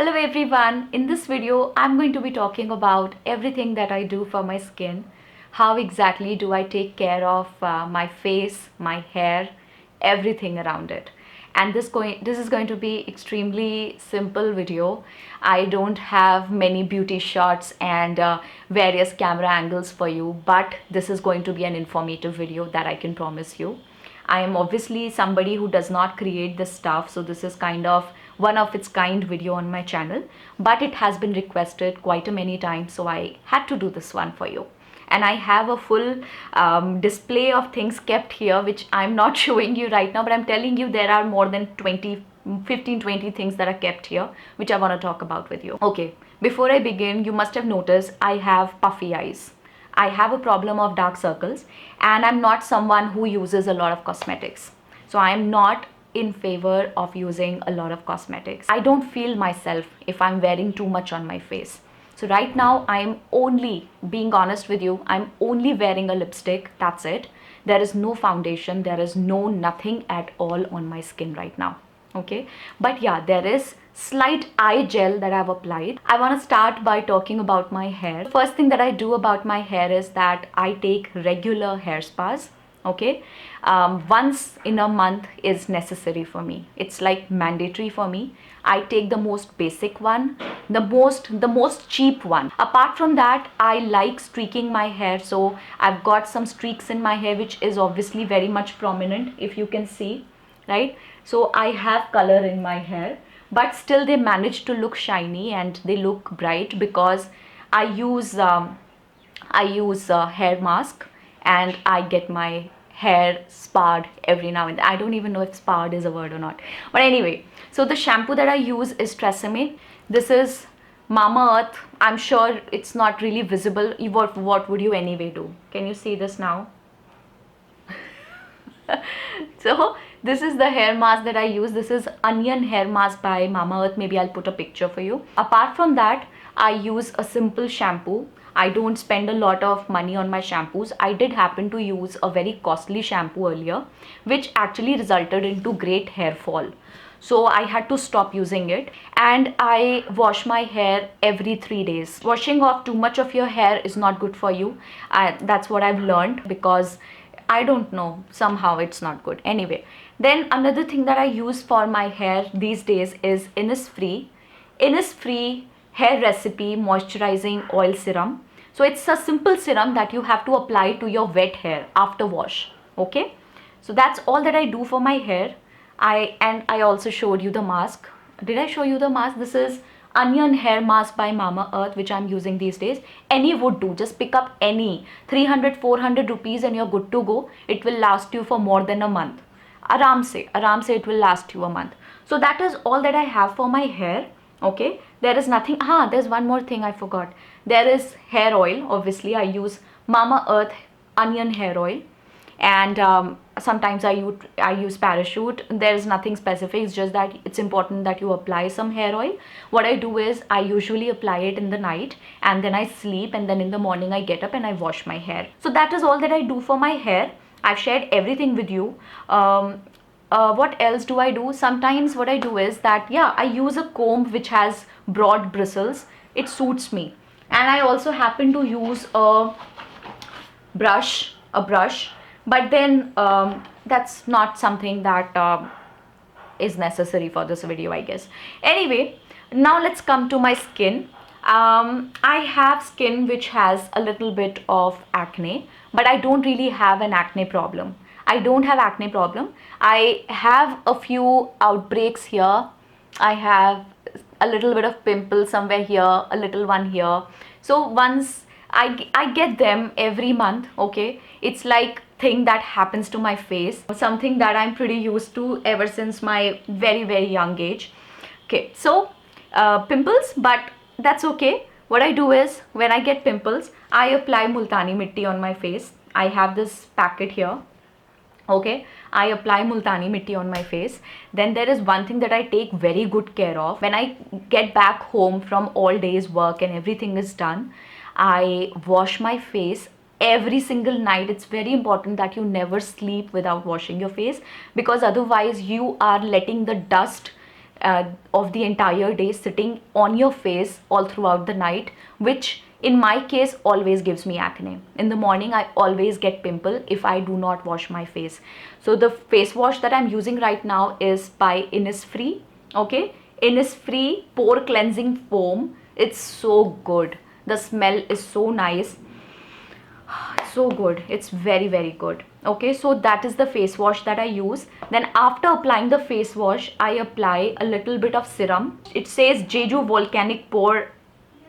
Hello everyone, in this video I'm going to be talking about everything that I do for my skin. How exactly do I take care of my face, my hair, everything around it. And this is going to be extremely simple video. I don't have many beauty shots and various camera angles for you, but this is going to be an informative video that I can promise you. I am obviously somebody who does not create this stuff, so this is kind of one of its kind video on my channel, but it has been requested quite a many times, so I had to do this one for you. And I have a full display of things kept here, which I'm not showing you right now, but I'm telling you there are more than 15-20 things that are kept here, which I want to talk about with you. Okay, before I begin, you must have noticed I have puffy eyes. I have a problem of dark circles, and I'm not someone who uses a lot of cosmetics. So I'm not in favor of using a lot of cosmetics. I don't feel myself if I'm wearing too much on my face. So right now I'm only, being honest with you, I'm only wearing a lipstick, that's it. There is no foundation, there is no nothing at all on my skin right now. Okay, but yeah, there is slight eye gel that I've applied. I want to start by talking about my hair. First thing that I do about my hair is that I take regular hair spas. Okay, once in a month is necessary for me. It's like mandatory for me. I take the most basic one, the most cheap one. Apart from that, I like streaking my hair, so I've got some streaks in my hair, which is obviously very much prominent, if you can see, right? So I have color in my hair, but still they manage to look shiny and they look bright because I use hair mask, and I get my hair sparred every now and then. I don't even know if sparred is a word or not, but anyway, so the shampoo that I use is Tresemme. This is Mamaearth. I'm sure it's not really visible. What would you anyway do? Can you see this now? So this is the hair mask that I use. This is onion hair mask by Mamaearth. Maybe I'll put a picture for you. Apart from that, I use a simple shampoo. I don't spend a lot of money on my shampoos. I did happen to use a very costly shampoo earlier, which actually resulted into great hair fall. So I had to stop using it, and I wash my hair every 3 days. Washing off too much of your hair is not good for you. That's what I've learned, because I don't know, somehow it's not good. Anyway, then another thing that I use for my hair these days is Innisfree Hair Recipe Moisturizing Oil Serum. So it's a simple serum that you have to apply to your wet hair after wash. Okay, so that's all that I do for my hair. I also showed you the mask. Did I show you the mask? This is onion hair mask by Mamaearth, which I'm using these days. Any would do. Just pick up any. 300-400 rupees and you're good to go. It will last you for more than a month. Aram se it will last you a month. So that is all that I have for my hair. Okay, there is nothing. There's one more thing I forgot. There is hair oil. Obviously I use Mamaearth onion hair oil, and sometimes I use Parachute. There is nothing specific, it's just that it's important that you apply some hair oil. What I do is I usually apply it in the night, and then I sleep, and then in the morning I get up and I wash my hair. So that is all that I do for my hair. I've shared everything with you. What else do I do? Sometimes what I do is that, yeah, I use a comb which has broad bristles. It suits me. And I also happen to use a brush, but then that's not something that is necessary for this video, I guess. Anyway, now let's come to my skin. I have skin which has a little bit of acne, but I don't really have an acne problem. I have a few outbreaks here. I have a little bit of pimple somewhere here, a little one here. So once I get them every month. Okay, it's like thing that happens to my face, something that I'm pretty used to ever since my very young age. Okay, so pimples, but that's okay. What I do is, when I get pimples, I apply Multani Mitti on my face. I have this packet here. Okay, I apply Multani Mitti on my face. Then there is one thing that I take very good care of. When I get back home from all day's work and everything is done, I wash my face every single night. It's very important that you never sleep without washing your face, because otherwise you are letting the dust of the entire day sitting on your face all throughout the night, which in my case always gives me acne. In the morning I always get pimple if I do not wash my face. So the face wash that I'm using right now is by Innisfree. Okay, Innisfree pore cleansing foam. It's so good. The smell is so nice, so good. It's very, very good. Okay, so that is the face wash that I use. Then after applying the face wash, I apply a little bit of serum. It says Jeju Volcanic Pore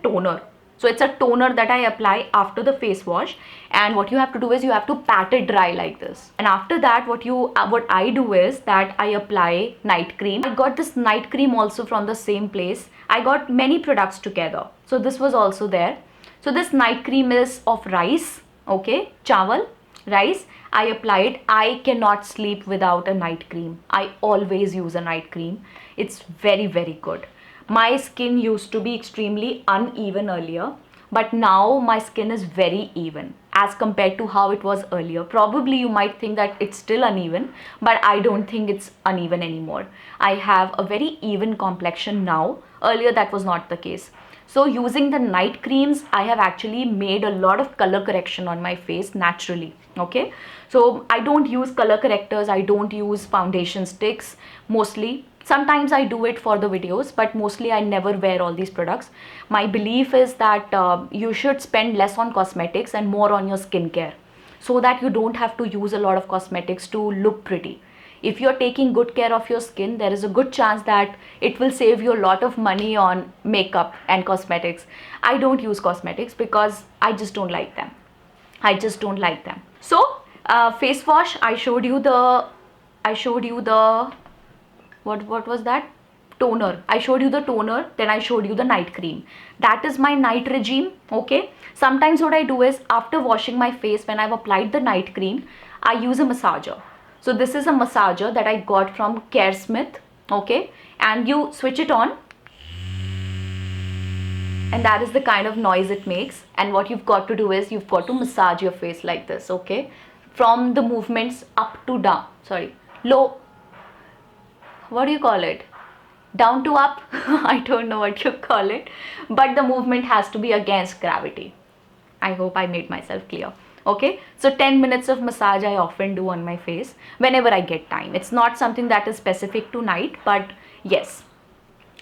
Toner. So it's a toner that I apply after the face wash, and what you have to do is you have to pat it dry like this. And after that, what I do is that I apply night cream. I got this night cream also from the same place. I got many products together, so this was also there. So this night cream is of rice, okay, chawal, rice. I apply it. I cannot sleep without a night cream. I always use a night cream. It's very, very good. My skin used to be extremely uneven earlier, but now my skin is very even as compared to how it was earlier. Probably you might think that it's still uneven, but I don't think it's uneven anymore. I have a very even complexion now. Earlier that was not the case. So using the night creams, I have actually made a lot of color correction on my face naturally. Okay, so I don't use color correctors, I don't use foundation sticks mostly. Sometimes I do it for the videos, but mostly I never wear all these products. My belief is that you should spend less on cosmetics and more on your skincare, so that you don't have to use a lot of cosmetics to look pretty. If you're taking good care of your skin, there is a good chance that it will save you a lot of money on makeup and cosmetics. I don't use cosmetics because I just don't like them. I just don't like them. So face wash, I showed you the what was that? Toner. I showed you the toner, then I showed you the night cream. That is my night regime. Okay, sometimes what I do is after washing my face, when I've applied the night cream, I use a massager. So this is a massager that I got from CareSmith. Okay, and you switch it on, and that is the kind of noise it makes. And what you've got to do is you've got to massage your face like this. Okay, from the movements up to down, sorry, low, what do you call it, down to up. I don't know what you call it, but the movement has to be against gravity. I hope I made myself clear. Okay, so 10 minutes of massage I often do on my face whenever I get time. It's not something that is specific to night, but yes,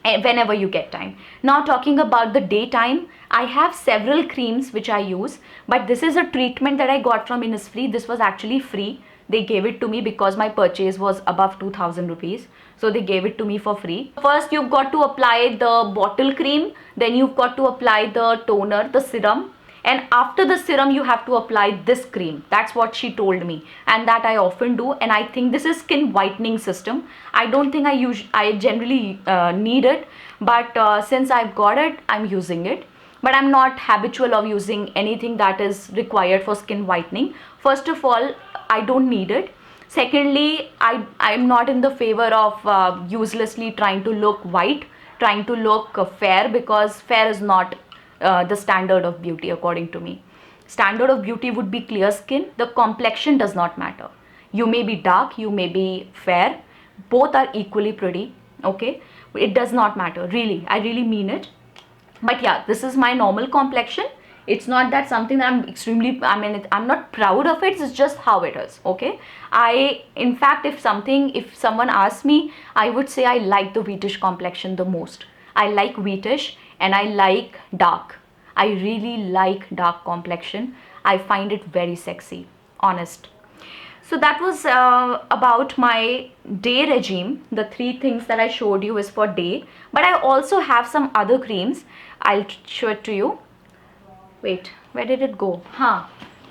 whenever you get time. Now talking about the daytime, I have several creams which I use, but this is a treatment that I got from Innisfree. This was actually free. They gave it to me because my purchase was above 2000 rupees. So they gave it to me for free. First you've got to apply the bottle cream, then you've got to apply the toner, the serum, and after the serum you have to apply this cream. That's what she told me, and that I often do. And I think this is skin whitening system. I don't think I generally need it, but since I've got it, I'm using it. But I'm not habitual of using anything that is required for skin whitening. First of all, I don't need it. Secondly, I'm not in the favor of uselessly trying to look white, trying to look fair, because fair is not the standard of beauty according to me. Standard of beauty would be clear skin. The complexion does not matter. You may be dark, you may be fair, both are equally pretty. Okay, it does not matter, really. I really mean it. But yeah, this is my normal complexion. It's not that something that I'm not proud of it. It's just how it is. Okay, in fact, if someone asks me, I would say I like the wheatish complexion the most. I like wheatish and I like dark. I really like dark complexion. I find it very sexy, honest. So that was about my day regime. The 3 things that I showed you is for day, but I also have some other creams. I'll show it to you. Wait, where did it go?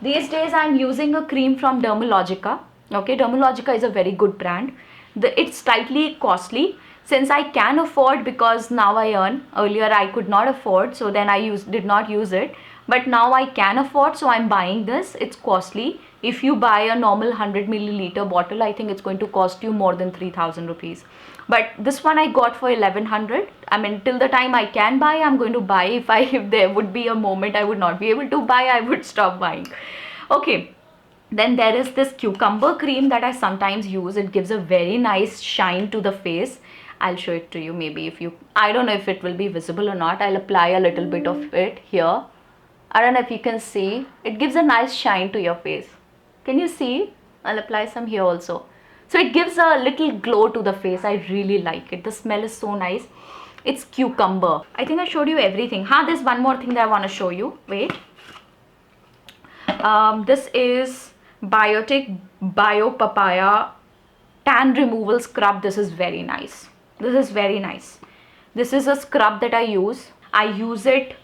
These days I'm using a cream from Dermalogica. Okay, Dermalogica is a very good brand. It's slightly costly. Since I can afford, because now I earn, earlier I could not afford, so then I did not use it, but now I can afford, so I'm buying this. It's costly. If you buy a normal 100 milliliter bottle, I think it's going to cost you more than 3000 rupees. But this one I got for 1100. I mean, till the time I can buy, I'm going to buy. If there would be a moment I would not be able to buy, I would stop buying. Okay, then there is this cucumber cream that I sometimes use. It gives a very nice shine to the face. I'll show it to you. Maybe if you, I don't know if it will be visible or not. I'll apply a little bit of it here. I don't know if you can see. It gives a nice shine to your face. Can you see? I'll apply some here also. So it gives a little glow to the face. I really like it. The smell is so nice. It's cucumber. I think I showed you everything. There's one more thing that I want to show you. Wait. This is Biotic Bio Papaya Tan Removal Scrub. This is very nice. This is very nice. This is a scrub that I use. I use it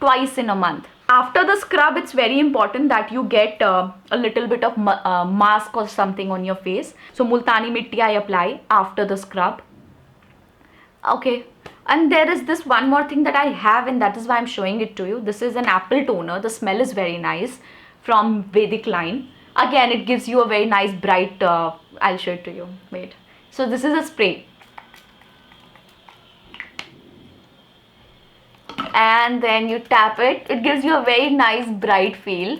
twice in a month. After the scrub, it's very important that you get a little bit of mask or something on your face. So Multani Mitti I apply after the scrub. Okay. And there is this one more thing that I have, and that is why I'm showing it to you. This is an apple toner. The smell is very nice, from Vedic line. Again, it gives you a very nice bright, I'll show it to you. Wait. So this is a spray. And then you tap it. It gives you a very nice bright feel.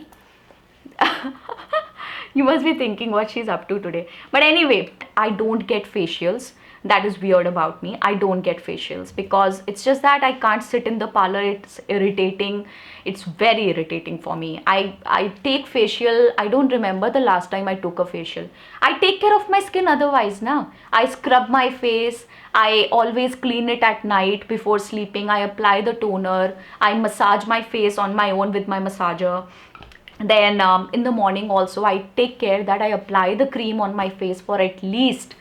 You must be thinking what she's up to today. But anyway, I don't get facials. That is weird about me. I don't get facials because it's just that I can't sit in the parlor. It's irritating. It's very irritating for me. I take facial. I don't remember the last time I took a facial. I take care of my skin otherwise now. I scrub my face. I always clean it at night before sleeping. I apply the toner. I massage my face on my own with my massager. Then in the morning also I take care that I apply the cream on my face for at least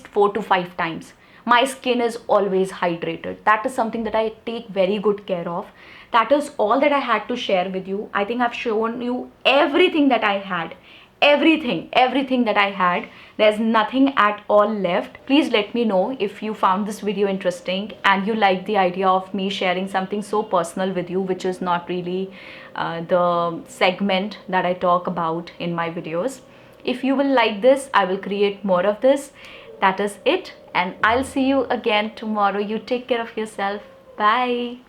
4 to 5 times. My skin is always hydrated. That is something that I take very good care of. That is all that I had to share with you. I think I've shown you everything that I had. Everything that I had. There's nothing at all left. Please let me know if you found this video interesting and you like the idea of me sharing something so personal with you, which is not really the segment that I talk about in my videos. If you will like this, I will create more of this. That is it, and I'll see you again tomorrow. You take care of yourself. Bye.